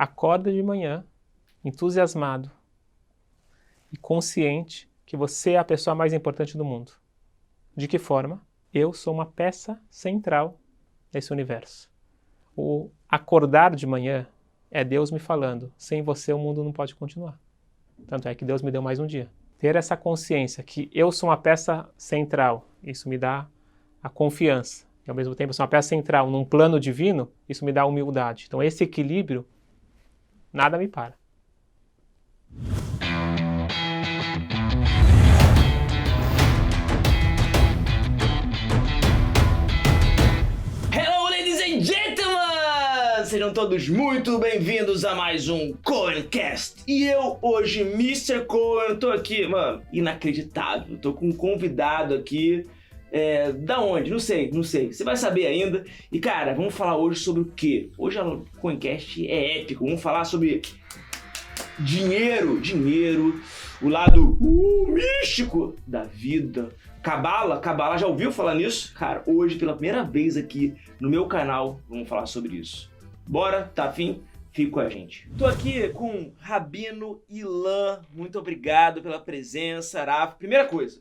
acorda de manhã entusiasmado e consciente que você é a pessoa mais importante do mundo. De que forma? Eu sou uma peça central nesse universo. O acordar de manhã é Deus me falando, sem você o mundo não pode continuar. Tanto é que Deus me deu mais um dia. Ter essa consciência que eu sou uma peça central, isso me dá a confiança. E ao mesmo tempo eu sou uma peça central num plano divino, isso me dá humildade. Então esse equilíbrio, nada me para. Sejam todos muito bem-vindos a mais um Coencast. E eu hoje, Mr. Coen, tô aqui, mano, inacreditável. Tô com um convidado aqui, da onde? Não sei. Você vai saber ainda. E cara, vamos falar hoje sobre o quê? Hoje o Coencast é épico. Vamos falar sobre dinheiro, o lado místico da vida. Cabala, já ouviu falar nisso? Cara, hoje, pela primeira vez aqui no meu canal, vamos falar sobre isso. Bora? Tá afim? Fique com a gente. Tô aqui com Rabino Ilan. Muito obrigado pela presença, Rafa. Primeira coisa,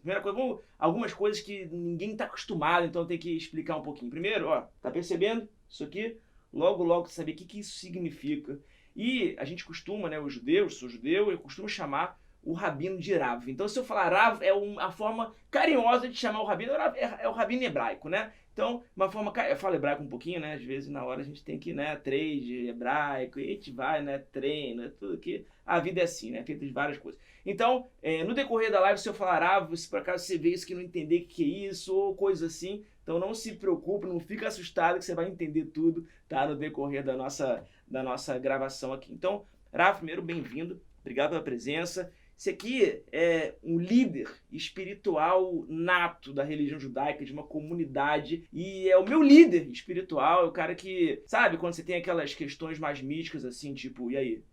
algumas coisas que ninguém tá acostumado, então tem que explicar um pouquinho. Primeiro, ó, tá percebendo isso aqui? Logo saber o que isso significa. E a gente costuma, né, os judeus, sou judeu, eu costumo chamar o Rabino de Rav. Então, se eu falar Rav, é a forma carinhosa de chamar o Rabino, é o Rabino hebraico, né? Então, uma forma... Eu falo hebraico um pouquinho, né? Às vezes, na hora, a gente tem que, né, trade hebraico, e a gente vai, né, treina, tudo que... A vida é assim, né? Feita de várias coisas. Então, no decorrer da live, se eu falar Rav, se por acaso você vê isso que não entender o que é isso, ou coisa assim, então não se preocupe, não fica assustado que você vai entender tudo, tá? No decorrer da nossa gravação aqui. Então, Rav, primeiro, bem-vindo. Obrigado pela presença. Esse aqui é um líder espiritual nato da religião judaica, de uma comunidade, e é o meu líder espiritual, é o cara que, sabe, quando você tem aquelas questões mais místicas, assim, tipo, e aí?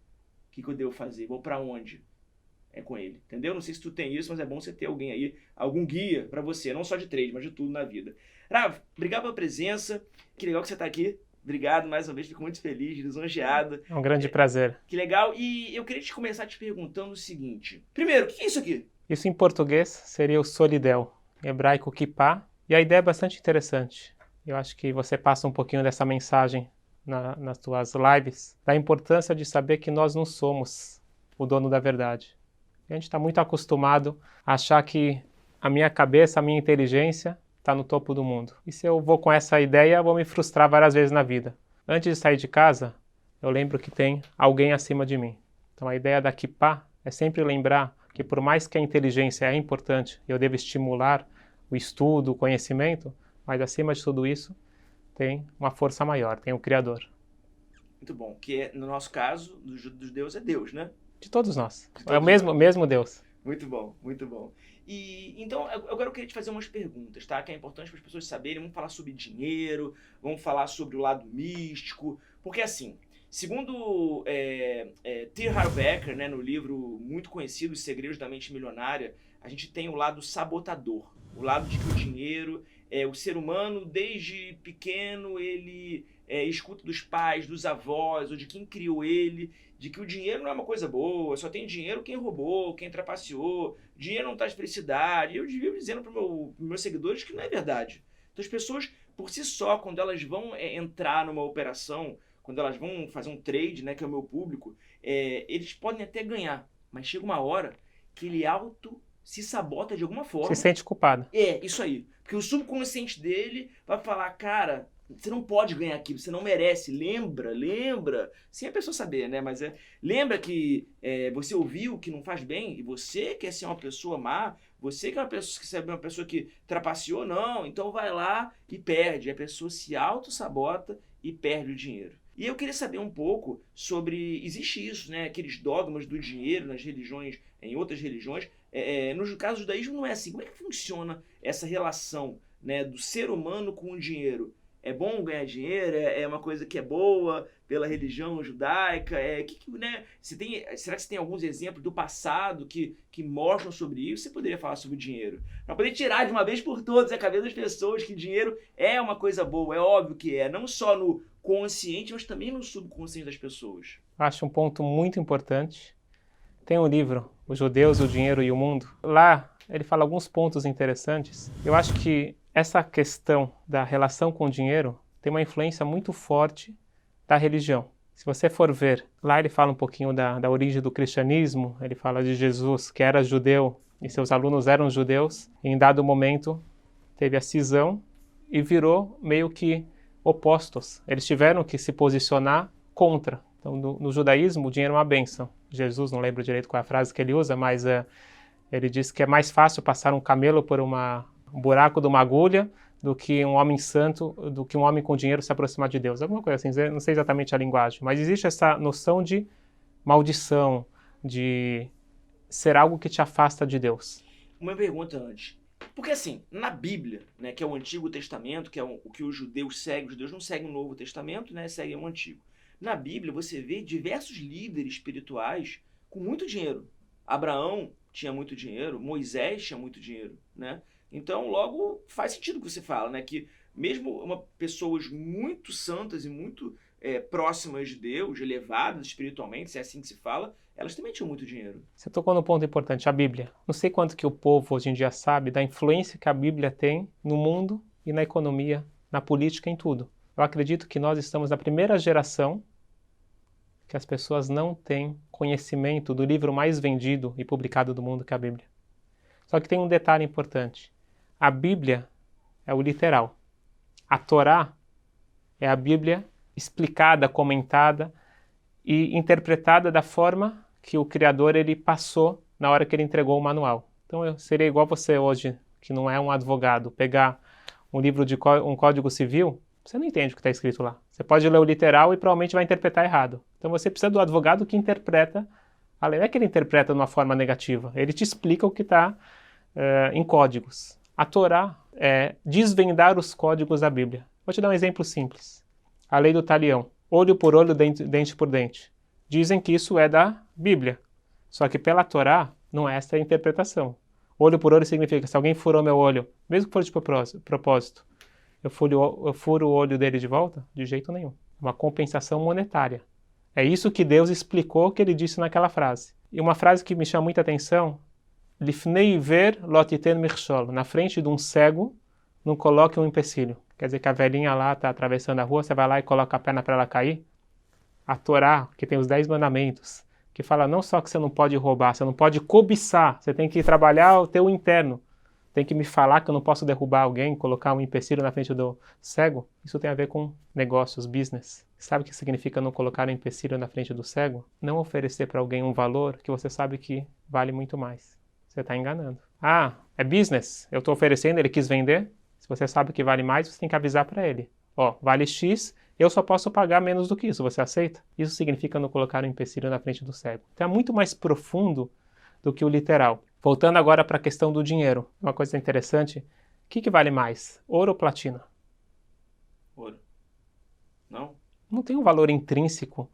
O que eu devo fazer? Vou pra onde? É com ele, entendeu? Não sei se tu tem isso, mas é bom você ter alguém aí, algum guia pra você, não só de trade, mas de tudo na vida. Rav, obrigado pela presença, que legal que você tá aqui. Obrigado mais uma vez, fico muito feliz, lisonjeado. É um grande prazer. Que legal. E eu queria começar te perguntando o seguinte. Primeiro, o que é isso aqui? Isso em português seria o solidel, em hebraico kippah, e a ideia é bastante interessante. Eu acho que você passa um pouquinho dessa mensagem nas tuas lives, da importância de saber que nós não somos o dono da verdade. A gente está muito acostumado a achar que a minha cabeça, a minha inteligência está no topo do mundo. E se eu vou com essa ideia, eu vou me frustrar várias vezes na vida. Antes de sair de casa, eu lembro que tem alguém acima de mim. Então a ideia da kippah é sempre lembrar que por mais que a inteligência é importante, eu devo estimular o estudo, o conhecimento, mas acima de tudo isso, tem uma força maior, tem o Criador. Muito bom, que no nosso caso, dos judeus é Deus, né? De todos nós. É o mesmo Deus. Muito bom, muito bom. E então, agora eu queria te fazer umas perguntas, tá? Que é importante para as pessoas saberem. Vamos falar sobre dinheiro, vamos falar sobre o lado místico. Porque assim, segundo T. Harv Eker, né, no livro muito conhecido, Os Segredos da Mente Milionária, a gente tem o lado sabotador. O lado de que o dinheiro, o ser humano, desde pequeno, ele escuta dos pais, dos avós, ou de quem criou ele, de que o dinheiro não é uma coisa boa, só tem dinheiro quem roubou, quem trapaceou, dinheiro não traz felicidade. E eu vivo dizendo para os meus seguidores que não é verdade. Então as pessoas, por si só, quando elas vão entrar numa operação, quando elas vão fazer um trade, né, que é o meu público, eles podem até ganhar, mas chega uma hora que ele se sabota de alguma forma. Se sente culpado. É, isso aí. Porque o subconsciente dele vai falar, cara, você não pode ganhar aquilo, você não merece. Lembra, sem a pessoa saber, né? Mas lembra que você ouviu que não faz bem e você quer ser uma pessoa má, você que é uma pessoa que trapaceou, não. Então vai lá e perde. A pessoa se auto-sabota e perde o dinheiro. E eu queria saber um pouco sobre, existe isso, né? Aqueles dogmas do dinheiro nas religiões, em outras religiões. No caso do judaísmo não é assim. Como é que funciona essa relação, né, do ser humano com o dinheiro? É bom ganhar dinheiro? É uma coisa que é boa pela religião judaica? Né? Será que você tem alguns exemplos do passado que mostram sobre isso? Você poderia falar sobre o dinheiro? Para poder tirar de uma vez por todas a cabeça das pessoas que dinheiro é uma coisa boa. É óbvio que é. Não só no consciente, mas também no subconsciente das pessoas? Acho um ponto muito importante. Tem um livro, Os Judeus, o Dinheiro e o Mundo. Lá ele fala alguns pontos interessantes. Eu acho que essa questão da relação com o dinheiro tem uma influência muito forte da religião. Se você for ver, lá ele fala um pouquinho da origem do cristianismo, ele fala de Jesus, que era judeu, e seus alunos eram judeus, e em dado momento teve a cisão e virou meio que opostos. Eles tiveram que se posicionar contra. Então, no judaísmo, o dinheiro é uma bênção. Jesus, não lembro direito qual é a frase que ele usa, mas ele diz que é mais fácil passar um camelo por um buraco de uma agulha do que um homem santo, do que um homem com dinheiro se aproximar de Deus. Alguma coisa assim, não sei exatamente a linguagem, mas existe essa noção de maldição, de ser algo que te afasta de Deus. Uma pergunta antes. Porque assim, na Bíblia, né, que é o Antigo Testamento, que é o que os judeus seguem, os judeus não seguem o Novo Testamento, né, seguem o Antigo. Na Bíblia você vê diversos líderes espirituais com muito dinheiro. Abraão tinha muito dinheiro, Moisés tinha muito dinheiro, né? Então, logo, faz sentido o que você fala, né? Que mesmo pessoas muito santas e muito próximas de Deus, elevadas espiritualmente, se é assim que se fala, elas também tinham muito dinheiro. Você tocou no ponto importante, a Bíblia. Não sei quanto que o povo hoje em dia sabe da influência que a Bíblia tem no mundo e na economia, na política, em tudo. Eu acredito que nós estamos na primeira geração que as pessoas não têm conhecimento do livro mais vendido e publicado do mundo, que é a Bíblia. Só que tem um detalhe importante. A Bíblia é o literal. A Torá é a Bíblia explicada, comentada e interpretada da forma que o Criador ele passou na hora que ele entregou o manual. Então eu seria igual você hoje, que não é um advogado, pegar um livro de um código civil, você não entende o que está escrito lá. Você pode ler o literal e provavelmente vai interpretar errado. Então você precisa do advogado que interpreta a lei. Não é que ele interpreta de uma forma negativa, ele te explica o que está em códigos. A Torá é desvendar os códigos da Bíblia. Vou te dar um exemplo simples. A lei do talião. Olho por olho, dente por dente. Dizem que isso é da Bíblia. Só que pela Torá, não é essa a interpretação. Olho por olho significa, se alguém furou meu olho, mesmo que for de propósito, eu furo o olho dele de volta? De jeito nenhum. Uma compensação monetária. É isso que Deus explicou que ele disse naquela frase. E uma frase que me chama muita atenção, Lifnei ver lotiten mirchol. Na frente de um cego, não coloque um empecilho. Quer dizer que a velhinha lá está atravessando a rua, você vai lá e coloca a perna para ela cair. A Torá, que tem os 10 mandamentos, que fala não só que você não pode roubar, você não pode cobiçar, você tem que trabalhar o teu interno. Tem que me falar que eu não posso derrubar alguém, colocar um empecilho na frente do cego. Isso tem a ver com negócios, business. Sabe o que significa não colocar um empecilho na frente do cego? Não oferecer para alguém um valor que você sabe que vale muito mais. Você está enganando. Ah, é business. Eu estou oferecendo, ele quis vender. Se você sabe que vale mais, você tem que avisar para ele. Ó, vale X, eu só posso pagar menos do que isso. Você aceita? Isso significa não colocar um empecilho na frente do cego. Então é muito mais profundo do que o literal. Voltando agora para a questão do dinheiro. Uma coisa interessante. O que vale mais? Ouro ou platina? Ouro. Não? Não tem um valor intrínseco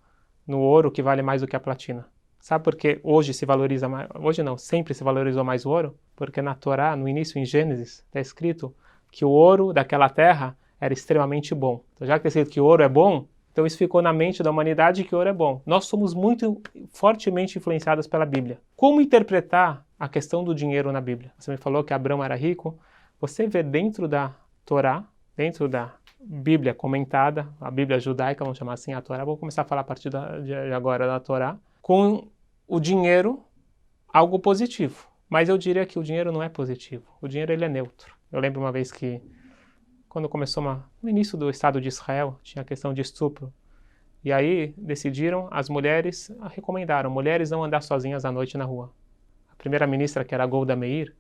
no ouro que vale mais do que a platina. Sabe por que hoje se valoriza mais? Hoje não, sempre se valorizou mais o ouro? Porque na Torá, no início, em Gênesis, está escrito que o ouro daquela terra era extremamente bom. Então, já que está escrito que o ouro é bom, então isso ficou na mente da humanidade que ouro é bom. Nós somos muito fortemente influenciados pela Bíblia. Como interpretar a questão do dinheiro na Bíblia? Você me falou que Abraão era rico. Você vê dentro da Torá, dentro da Bíblia comentada, a Bíblia judaica, vamos chamar assim, a Torá. Vou começar a falar a partir de agora da Torá. Com o dinheiro, algo positivo. Mas eu diria que o dinheiro não é positivo. O dinheiro ele é neutro. Eu lembro uma vez que quando começou no início do Estado de Israel, tinha a questão de estupro. E aí decidiram, as mulheres recomendaram, mulheres não andar sozinhas à noite na rua. A primeira-ministra, que era Golda Meir,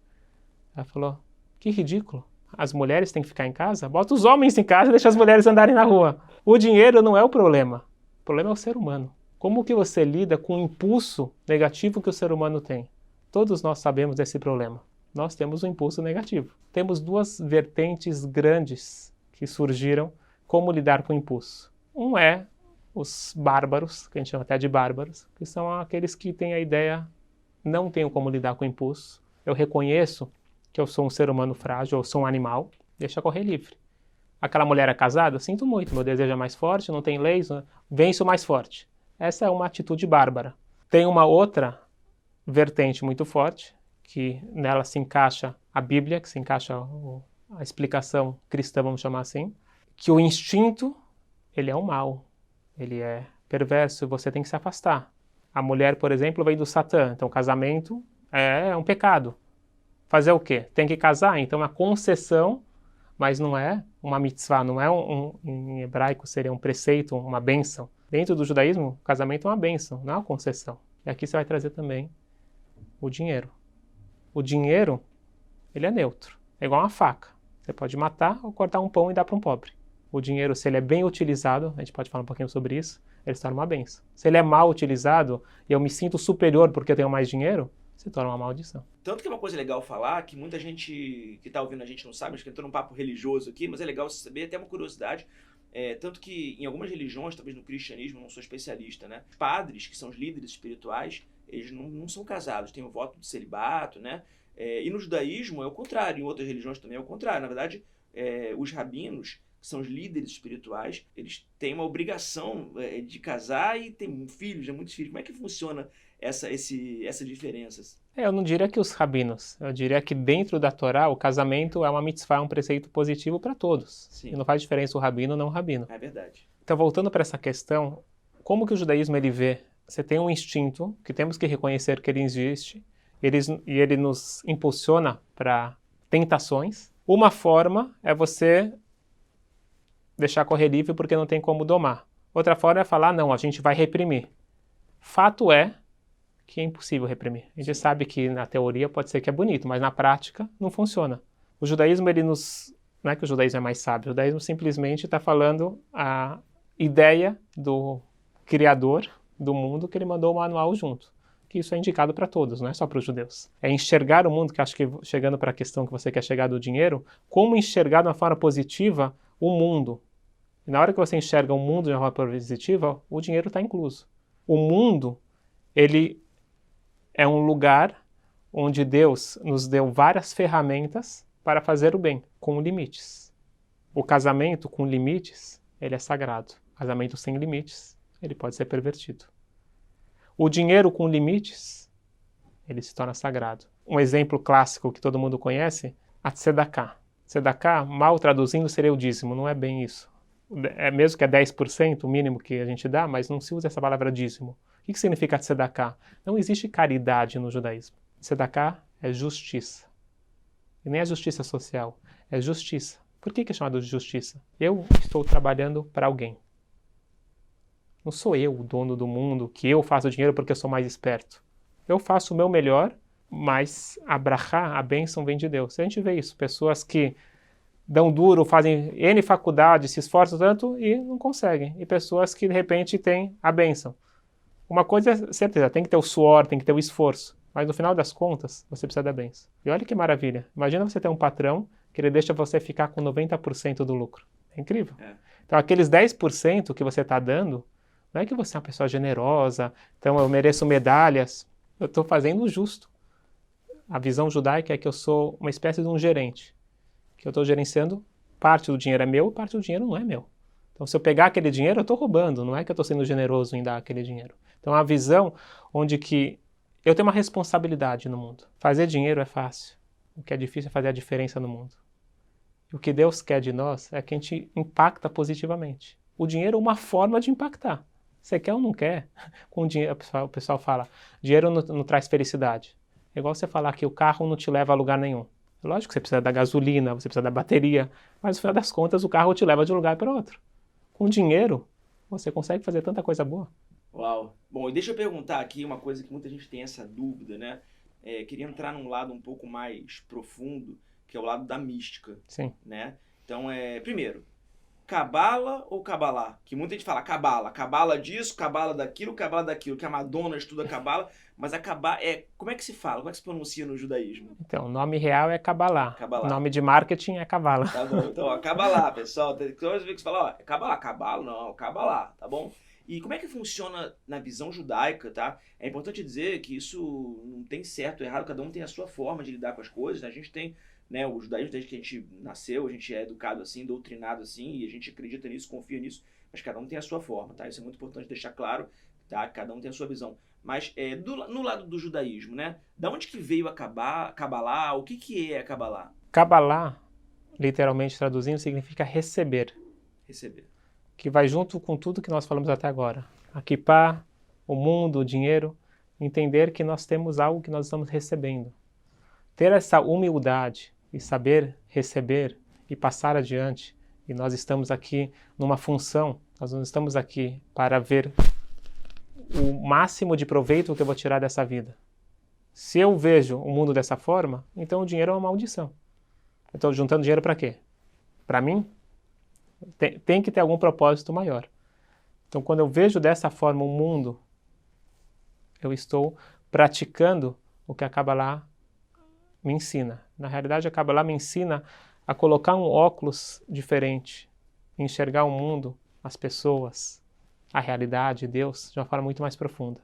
ela falou, que ridículo, as mulheres têm que ficar em casa? Bota os homens em casa e deixa as mulheres andarem na rua. O dinheiro não é o problema é o ser humano. Como que você lida com o impulso negativo que o ser humano tem? Todos nós sabemos desse problema. Nós temos um impulso negativo. Temos duas vertentes grandes que surgiram como lidar com o impulso. Um é os bárbaros, que a gente chama até de bárbaros, que são aqueles que têm a ideia, não tenho como lidar com o impulso, eu reconheço que eu sou um ser humano frágil, eu sou um animal, deixa correr livre. Aquela mulher é casada? Sinto muito, meu desejo é mais forte, não tem leis, venço mais forte. Essa é uma atitude bárbara. Tem uma outra vertente muito forte, que nela se encaixa a Bíblia, que se encaixa a explicação cristã, vamos chamar assim, que o instinto, ele é o mal, ele é perverso e você tem que se afastar. A mulher, por exemplo, vem do Satã, então casamento é um pecado. Fazer o quê? Tem que casar, então é uma concessão, mas não é uma mitzvah, não é em hebraico seria um preceito, uma bênção. Dentro do judaísmo, o casamento é uma bênção, não é uma concessão. E aqui você vai trazer também o dinheiro. O dinheiro, ele é neutro, é igual uma faca. Você pode matar ou cortar um pão e dar para um pobre. O dinheiro, se ele é bem utilizado, a gente pode falar um pouquinho sobre isso, ele se torna uma bênção. Se ele é mal utilizado e eu me sinto superior porque eu tenho mais dinheiro, se torna uma maldição. Tanto que é uma coisa legal falar, que muita gente que está ouvindo a gente não sabe, acho que entrou num papo religioso aqui, mas é legal você saber, até uma curiosidade, tanto que em algumas religiões, talvez no cristianismo, não sou especialista, né? Padres, que são os líderes espirituais, eles não são casados, têm o voto de celibato, né? E no judaísmo é o contrário, em outras religiões também é o contrário. Na verdade, os rabinos, que são os líderes espirituais, eles têm uma obrigação de casar e tem filhos, muitos filhos. Como é que funciona essa diferença? Eu não diria que os rabinos, eu diria que dentro da Torá o casamento é uma mitzvah, um preceito positivo para todos. Sim. E não faz diferença o rabino ou não o rabino. É verdade. Então, voltando para essa questão, como que o judaísmo ele vê? Você tem um instinto que temos que reconhecer que ele existe, e ele nos impulsiona para tentações. Uma forma é você deixar correr livre porque não tem como domar. Outra forma é falar, não, a gente vai reprimir. Fato é que é impossível reprimir. A gente sabe que na teoria pode ser que é bonito, mas na prática não funciona. O judaísmo, ele nos... Não é que o judaísmo é mais sábio, o judaísmo simplesmente está falando a ideia do Criador do mundo que ele mandou o manual junto. Que isso é indicado para todos, não é só para os judeus. É enxergar o mundo, que acho que chegando para a questão que você quer chegar do dinheiro, como enxergar de uma forma positiva o mundo. E na hora que você enxerga o mundo de uma forma positiva, o dinheiro está incluso. O mundo, ele é um lugar onde Deus nos deu várias ferramentas para fazer o bem, com limites. O casamento com limites, ele é sagrado. O casamento sem limites, ele pode ser pervertido. O dinheiro com limites, ele se torna sagrado. Um exemplo clássico que todo mundo conhece, a tzedakah. Tzedakah, mal traduzindo, seria o dízimo, não é bem isso. É mesmo que é 10% o mínimo que a gente dá, mas não se usa essa palavra dízimo. O que significa tzedakah? Não existe caridade no judaísmo. Tzedakah é justiça. E nem é justiça social, é justiça. Por que é chamado de justiça? Eu estou trabalhando para alguém. Não sou eu o dono do mundo, que eu faço dinheiro porque eu sou mais esperto. Eu faço o meu melhor, mas a brachá, a bênção, vem de Deus. A gente vê isso, pessoas que dão duro, fazem N faculdades, se esforçam tanto e não conseguem. E pessoas que, de repente, têm a bênção. Uma coisa é certeza, tem que ter o suor, tem que ter o esforço. Mas no final das contas, você precisa da bênção. E olha que maravilha. Imagina você ter um patrão que ele deixa você ficar com 90% do lucro. É incrível. Então, aqueles 10% que você está dando, não é que você é uma pessoa generosa, então eu mereço medalhas. Eu estou fazendo o justo. A visão judaica é que eu sou uma espécie de um gerente. Que eu estou gerenciando, parte do dinheiro é meu, parte do dinheiro não é meu. Então, se eu pegar aquele dinheiro, eu estou roubando, não é que eu estou sendo generoso em dar aquele dinheiro. Então, é uma visão onde que eu tenho uma responsabilidade no mundo. Fazer dinheiro é fácil. O que é difícil é fazer a diferença no mundo. E o que Deus quer de nós é que a gente impacta positivamente. O dinheiro é uma forma de impactar. Você quer ou não quer? Com dinheiro, o pessoal fala, dinheiro não traz felicidade. É igual você falar que o carro não te leva a lugar nenhum. Lógico que você precisa da gasolina, você precisa da bateria, mas no final das contas o carro te leva de um lugar para outro. Com dinheiro, você consegue fazer tanta coisa boa. Uau! Bom, e deixa eu perguntar aqui uma coisa que muita gente tem essa dúvida, né? Queria entrar num lado um pouco mais profundo, que é o lado da mística. Sim. Né? Então, primeiro, Cabala ou Cabalá? Que muita gente fala Cabala. Cabala disso, Cabala daquilo, que a Madonna estuda Cabala. Mas como é que se fala? Como é que se pronuncia no judaísmo? Então, o nome real é Kabbalah. O nome de marketing é Kabbalah. Tá bom, então, ó, Kabbalah, pessoal. Tem que você fala, ó, é Kabbalah. Kabbalah não, Kabbalah, tá bom? E como é que funciona na visão judaica, tá? É importante dizer que isso não tem certo ou errado, cada um tem a sua forma de lidar com as coisas, né? A gente tem né? O judaísmo, desde que a gente nasceu, a gente é educado assim, doutrinado assim, e a gente acredita nisso, confia nisso, mas cada um tem a sua forma, tá? Isso é muito importante deixar claro, tá? Cada um tem a sua visão. Mas no lado do judaísmo, né? Da onde que veio a Kabbalah? O que é a Kabbalah? Kabbalah, literalmente traduzindo, significa receber. Receber. Que vai junto com tudo que nós falamos até agora. A kippah, o mundo, o dinheiro, entender que nós temos algo que nós estamos recebendo. Ter essa humildade e saber receber e passar adiante. E nós estamos aqui numa função, nós não estamos aqui para ver o máximo de proveito que eu vou tirar dessa vida. Se eu vejo o mundo dessa forma, então o dinheiro é uma maldição. Eu estou juntando dinheiro para quê? Para mim? Tem que ter algum propósito maior. Então, quando eu vejo dessa forma o mundo, eu estou praticando o que a Kabbalah me ensina. Na realidade, a Kabbalah me ensina a colocar um óculos diferente, enxergar o mundo, as pessoas, a realidade, Deus, de uma forma muito mais profunda.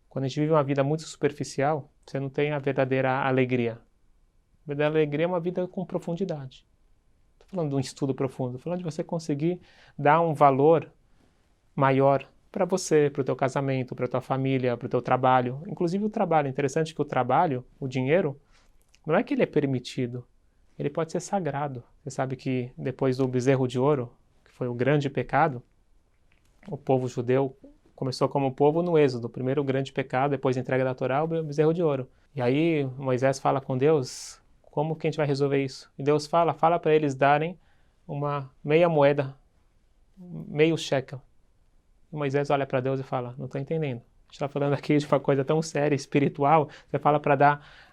Quando a gente vive uma vida muito superficial, você não tem a verdadeira alegria. A verdadeira alegria é uma vida com profundidade. Estou falando de um estudo profundo, estou falando de você conseguir dar um valor maior para você, para o teu casamento, para a tua família, para o teu trabalho. Inclusive o trabalho. Interessante que o trabalho, o dinheiro, não é que ele é permitido, ele pode ser sagrado. Você sabe que depois do bezerro de ouro, que foi o grande pecado, o povo judeu começou como povo no Êxodo, o primeiro grande pecado, depois da entrega da Torá, o bezerro de ouro. E aí Moisés fala com Deus, como que a gente vai resolver isso? E Deus fala para eles darem uma meia moeda, meio shekel. E Moisés olha para Deus e fala, não estou entendendo. A gente está falando aqui de uma coisa tão séria, espiritual, você fala para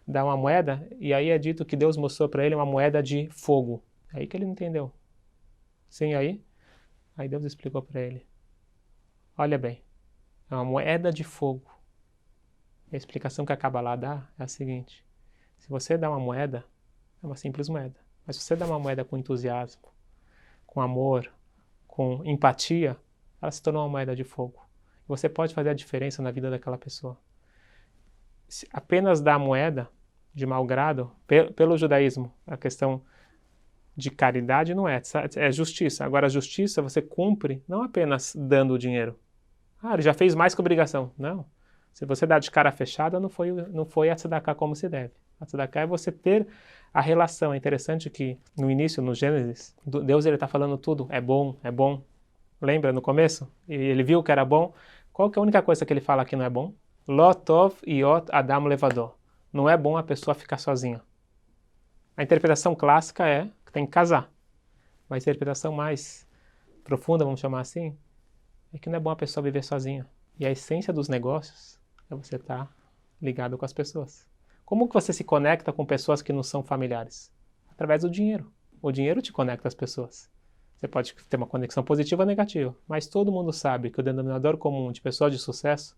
dar uma moeda, e aí é dito que Deus mostrou para ele uma moeda de fogo. É aí que ele não entendeu. Sim, aí Deus explicou para ele. Olha bem, é uma moeda de fogo. E a explicação que a Kabbalah dá é a seguinte. Se você dá uma moeda, é uma simples moeda. Mas se você dá uma moeda com entusiasmo, com amor, com empatia, ela se tornou uma moeda de fogo. E você pode fazer a diferença na vida daquela pessoa. Se apenas dar a moeda de mau grado, pelo judaísmo, a questão de caridade não é justiça. Agora a justiça você cumpre não apenas dando o dinheiro. Ele já fez mais que obrigação. Não. Se você dá de cara fechada, não foi a tzedakah como se deve. A tzedakah é você ter a relação. É interessante que no início, no Gênesis, Deus está falando tudo. É bom, é bom. Lembra no começo? E ele viu que era bom. Qual que é a única coisa que ele fala que não é bom? Lo tov yot adam levador. Não é bom a pessoa ficar sozinha. A interpretação clássica é que tem que casar. Mas a interpretação mais profunda, vamos chamar assim, é que não é bom a pessoa viver sozinha. E a essência dos negócios é você estar ligado com as pessoas. Como que você se conecta com pessoas que não são familiares? Através do dinheiro. O dinheiro te conecta às pessoas. Você pode ter uma conexão positiva ou negativa, mas todo mundo sabe que o denominador comum de pessoas de sucesso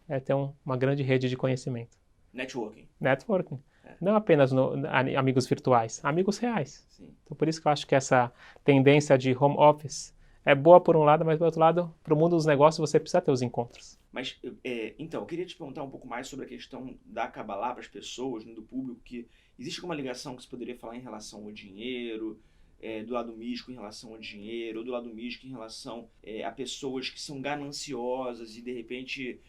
é ter uma grande rede de conhecimento. Networking. Networking. Não apenas amigos virtuais, amigos reais. Sim. Então por isso que eu acho que essa tendência de home office é boa por um lado, mas por outro lado, para o mundo dos negócios você precisa ter os encontros. Mas, então, eu queria te perguntar um pouco mais sobre a questão da Kabbalah para as pessoas, do público, que existe alguma ligação que você poderia falar em relação ao dinheiro, do lado místico em relação ao dinheiro, ou do lado místico em relação a pessoas que são gananciosas e, de repente,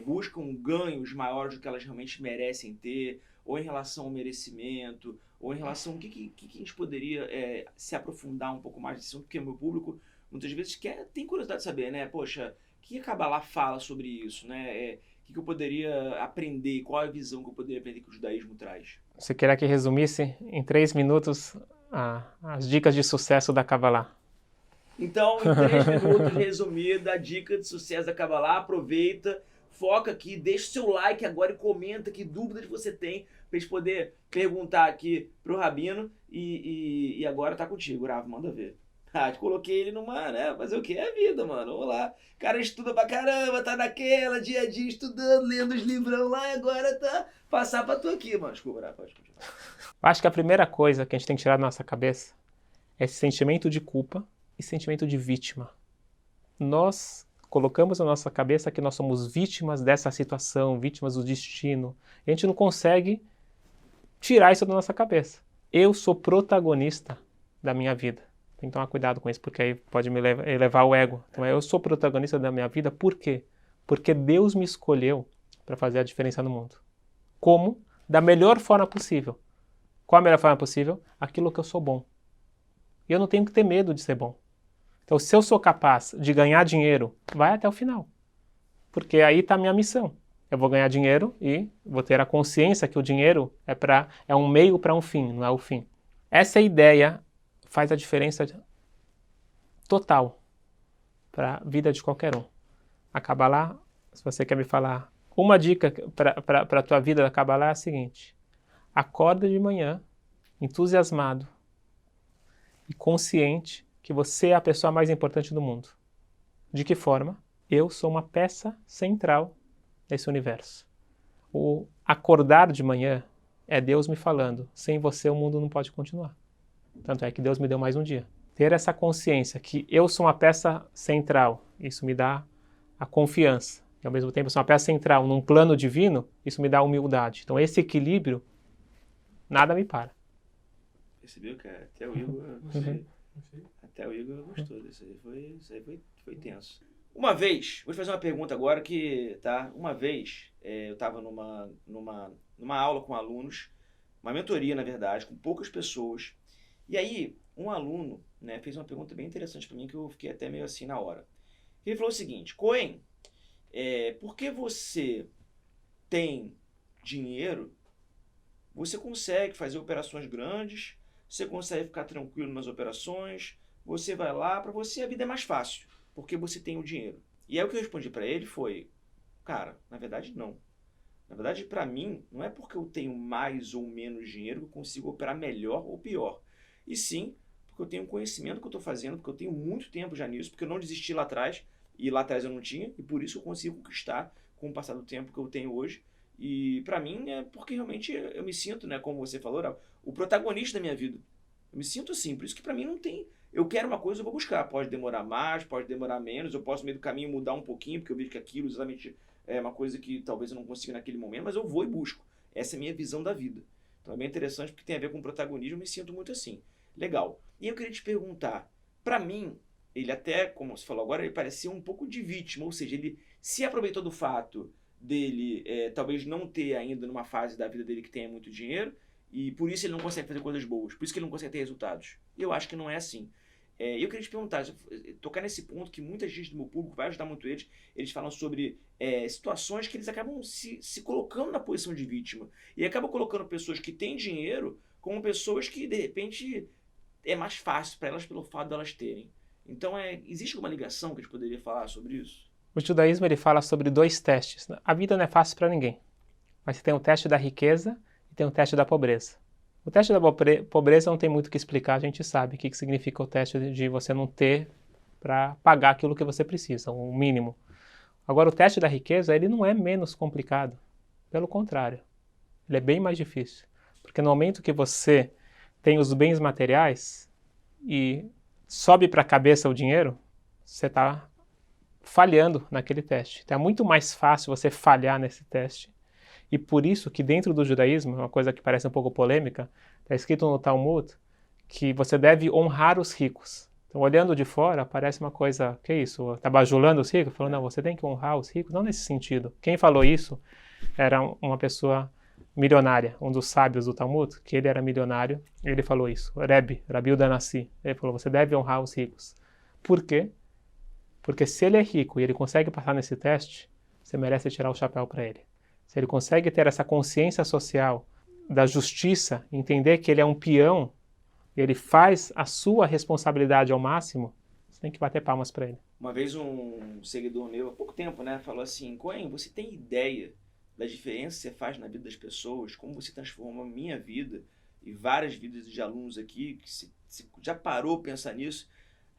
buscam ganhos maiores do que elas realmente merecem ter, ou em relação ao merecimento, ou em relação... O que a gente poderia se aprofundar um pouco mais nesse assunto, porque o meu público muitas vezes tem curiosidade de saber, né? Poxa, o que a Kabbalah fala sobre isso, né? O que eu poderia aprender, qual é a visão que eu poderia aprender que o judaísmo traz? Você queria que resumisse em 3 minutos as dicas de sucesso da Kabbalah? Então, em 3 minutos, resumida, a dica de sucesso da Kabbalah, aproveita, foca aqui, deixa o seu like agora e comenta que dúvidas você tem pra gente poder perguntar aqui pro Rabino e agora tá contigo, Rav, manda ver. Te coloquei ele numa, né, fazer o quê? É a vida, mano, vamos lá. O cara estuda pra caramba, tá naquela, dia a dia estudando, lendo os livrão lá e agora tá passar pra tu aqui, mano. Desculpa, Rav, pode continuar. Acho que a primeira coisa que a gente tem que tirar da nossa cabeça é esse sentimento de culpa e sentimento de vítima. Nós colocamos na nossa cabeça que nós somos vítimas dessa situação, vítimas do destino. E a gente não consegue tirar isso da nossa cabeça. Eu sou protagonista da minha vida. Tem que tomar cuidado com isso, porque aí pode me elevar o ego. Então, eu sou protagonista da minha vida, por quê? Porque Deus me escolheu para fazer a diferença no mundo. Como? Da melhor forma possível. Qual a melhor forma possível? Aquilo que eu sou bom. E eu não tenho que ter medo de ser bom. Então, se eu sou capaz de ganhar dinheiro, vai até o final. Porque aí está a minha missão. Eu vou ganhar dinheiro e vou ter a consciência que o dinheiro é um meio para um fim, não é o fim. Essa ideia faz a diferença total para a vida de qualquer um. A Kabbalah, se você quer me falar, uma dica para a tua vida da Kabbalah é a seguinte: acorda de manhã, entusiasmado e consciente que você é a pessoa mais importante do mundo. De que forma? Eu sou uma peça central nesse universo. O acordar de manhã é Deus me falando, sem você o mundo não pode continuar. Tanto é que Deus me deu mais um dia. Ter essa consciência que eu sou uma peça central, isso me dá a confiança. E ao mesmo tempo eu sou uma peça central num plano divino, isso me dá a humildade. Então esse equilíbrio, nada me para. Percebeu, cara? Até o Igor, até o Igor gostou disso aí. Isso aí foi tenso. Uma vez, vou te fazer uma pergunta agora que, tá? Uma vez, eu estava numa aula com alunos, uma mentoria, na verdade, com poucas pessoas. E aí, um aluno, né, fez uma pergunta bem interessante para mim, que eu fiquei até meio assim na hora. Ele falou o seguinte: Cohen, por que você tem dinheiro, você consegue fazer operações grandes, você consegue ficar tranquilo nas operações, você vai lá, para você a vida é mais fácil, porque você tem o dinheiro. E aí o que eu respondi para ele foi: cara, na verdade não. Na verdade, para mim, não é porque eu tenho mais ou menos dinheiro que eu consigo operar melhor ou pior. E sim, porque eu tenho conhecimento do que eu estou fazendo, porque eu tenho muito tempo já nisso, porque eu não desisti lá atrás, e lá atrás eu não tinha, e por isso eu consigo conquistar com o passar do tempo que eu tenho hoje. E para mim é porque realmente eu me sinto, né, como você falou, Raul, o protagonista da minha vida. Eu me sinto assim, por isso que para mim não tem... Eu quero uma coisa, eu vou buscar. Pode demorar mais, pode demorar menos, eu posso no meio do caminho mudar um pouquinho, porque eu vejo que aquilo exatamente é uma coisa que talvez eu não consiga naquele momento, mas eu vou e busco. Essa é a minha visão da vida. Então é bem interessante porque tem a ver com protagonismo, eu me sinto muito assim. Legal. E eu queria te perguntar, para mim, ele até, como você falou agora, ele parecia um pouco de vítima, ou seja, ele se aproveitou do fato dele talvez não ter ainda numa fase da vida dele que tenha muito dinheiro, e por isso ele não consegue fazer coisas boas, por isso que ele não consegue ter resultados. E eu acho que não é assim. Eu queria te perguntar, tocar nesse ponto que muita gente do meu público vai ajudar muito eles falam sobre situações que eles acabam se colocando na posição de vítima, e acabam colocando pessoas que têm dinheiro como pessoas que de repente é mais fácil para elas pelo fato de elas terem. Então existe alguma ligação que a gente poderia falar sobre isso? O judaísmo ele fala sobre 2 testes. A vida não é fácil para ninguém, mas você tem o teste da riqueza e tem o teste da pobreza. O teste da pobreza não tem muito o que explicar, a gente sabe o que significa o teste de você não ter para pagar aquilo que você precisa, o mínimo. Agora, o teste da riqueza, ele não é menos complicado, pelo contrário, ele é bem mais difícil. Porque no momento que você tem os bens materiais e sobe para a cabeça o dinheiro, você está falhando naquele teste. Então é muito mais fácil você falhar nesse teste. E por isso que dentro do judaísmo, uma coisa que parece um pouco polêmica, está escrito no Talmud que você deve honrar os ricos. Então, olhando de fora, parece uma coisa, que é isso? Está bajulando os ricos? Falando, não, você tem que honrar os ricos. Não nesse sentido. Quem falou isso era uma pessoa milionária, um dos sábios do Talmud, que ele era milionário, e ele falou isso. Rabi Yehuda Hanassi. Ele falou, você deve honrar os ricos. Por quê? Porque se ele é rico e ele consegue passar nesse teste, você merece tirar o chapéu para ele. Se ele consegue ter essa consciência social da justiça, entender que ele é um peão, e ele faz a sua responsabilidade ao máximo, você tem que bater palmas para ele. Uma vez um seguidor meu, há pouco tempo, né, falou assim: Cohen, você tem ideia da diferença que você faz na vida das pessoas, como você transforma a minha vida e várias vidas de alunos aqui, que se já parou a pensar nisso?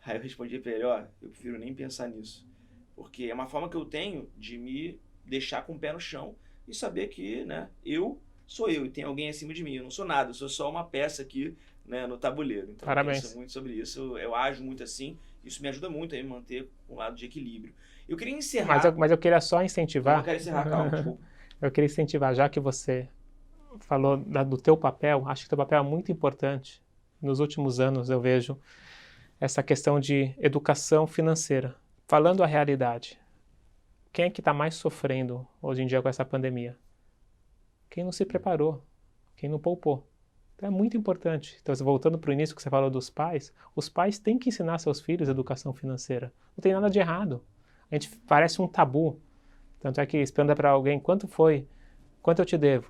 Aí eu respondi para ele: ó, eu prefiro nem pensar nisso, porque é uma forma que eu tenho de me deixar com o pé no chão e saber que, né, eu sou eu e tem alguém acima de mim, eu não sou nada, eu sou só uma peça aqui, né, no tabuleiro. Então Parabéns. Eu penso muito sobre isso, eu ajo muito assim, isso me ajuda muito a me manter um lado de equilíbrio. Eu queria encerrar... Mas eu queria só incentivar... Eu não quero encerrar, calma, desculpa. Eu queria incentivar, já que você falou do teu papel, acho que teu papel é muito importante. Nos últimos anos eu vejo essa questão de educação financeira. Falando a realidade, quem é que está mais sofrendo hoje em dia com essa pandemia? Quem não se preparou, quem não poupou. Então é muito importante. Então, voltando para o início que você falou dos pais, os pais têm que ensinar seus filhos educação financeira. Não tem nada de errado. A gente parece um tabu. Tanto é que se pergunta para alguém, quanto eu te devo?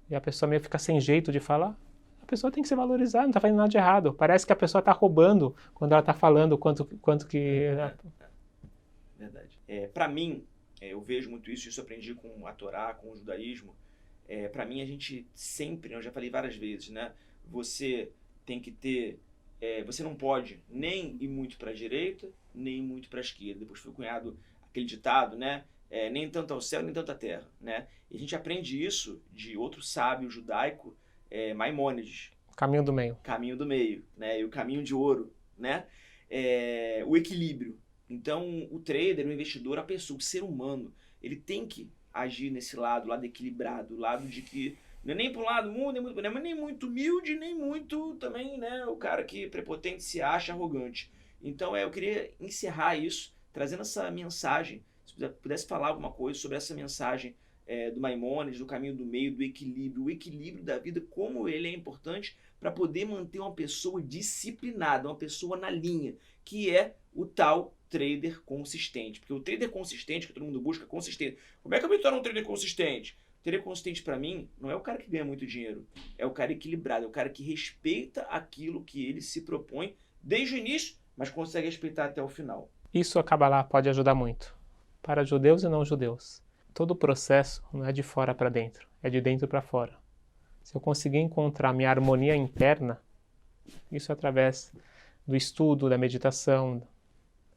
E a pessoa meio fica sem jeito de falar. A pessoa tem que se valorizar, não está fazendo nada de errado. Parece que a pessoa está roubando quando ela está falando quanto que... Verdade. Para mim, eu vejo muito isso eu aprendi com a Torá, com o judaísmo. Para mim, a gente sempre, eu já falei várias vezes, né? Você tem que ter... você não pode nem ir muito para a direita, nem muito para a esquerda. Depois foi cunhado aquele ditado, né? Nem tanto ao céu, nem tanto à terra, né? E a gente aprende isso de outro sábio judaico, Maimônides. Caminho do meio. Caminho do meio, né? E o caminho de ouro, né? O equilíbrio. Então, o trader, o investidor, a pessoa, o ser humano, ele tem que agir nesse lado equilibrado, lado de que não é nem para um lado nem muito humilde, nem muito também, né? O cara que prepotente se acha arrogante. Então, eu queria encerrar isso, trazendo essa mensagem. Se pudesse falar alguma coisa sobre essa mensagem do Maimônides, do caminho do meio, do equilíbrio, o equilíbrio da vida, como ele é importante para poder manter uma pessoa disciplinada, uma pessoa na linha, que é o tal trader consistente. Porque o trader consistente, que todo mundo busca, consistente. Como é que eu me torno um trader consistente? O trader consistente, para mim, não é o cara que ganha muito dinheiro, é o cara equilibrado, é o cara que respeita aquilo que ele se propõe desde o início, mas consegue respeitar até o final. Isso a Kabbalah pode ajudar muito. Para judeus e não judeus. Todo o processo não é de fora para dentro, é de dentro para fora. Se eu conseguir encontrar minha harmonia interna, isso através do estudo, da meditação,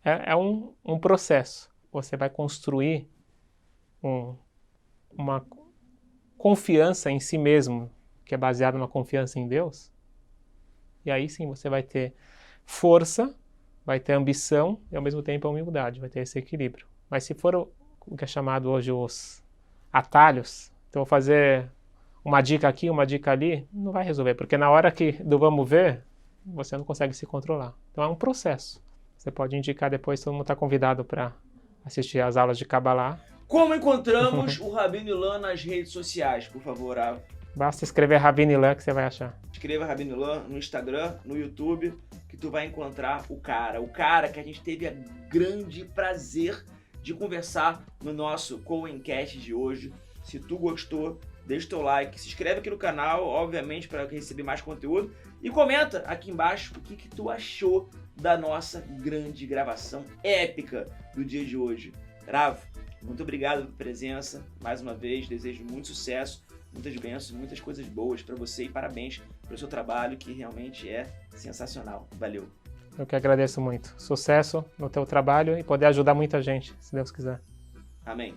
é um processo. Você vai construir uma confiança em si mesmo, que é baseada numa confiança em Deus, e aí sim você vai ter força, vai ter ambição e ao mesmo tempo a humildade, vai ter esse equilíbrio. Mas se for o que é chamado hoje os atalhos, então eu vou fazer uma dica aqui, uma dica ali, não vai resolver, porque na hora do vamos ver, você não consegue se controlar. Então é um processo. Você pode indicar depois, todo mundo está convidado para assistir às aulas de Kabbalah. Como encontramos o Rabino Ilan nas redes sociais, por favor, Rav? Basta escrever Rabino Ilan que você vai achar. Escreva Rabino Ilan no Instagram, no YouTube, que tu vai encontrar o cara que a gente teve a grande prazer de conversar no nosso Coencast de hoje. Se tu gostou, deixa o teu like, se inscreve aqui no canal, obviamente, para receber mais conteúdo, e comenta aqui embaixo o que tu achou da nossa grande gravação épica do dia de hoje. Rav, muito obrigado pela presença, mais uma vez, desejo muito sucesso, muitas bênçãos, muitas coisas boas para você e parabéns pelo seu trabalho, que realmente é sensacional. Valeu! Eu que agradeço muito. Sucesso no teu trabalho e poder ajudar muita gente, se Deus quiser. Amém.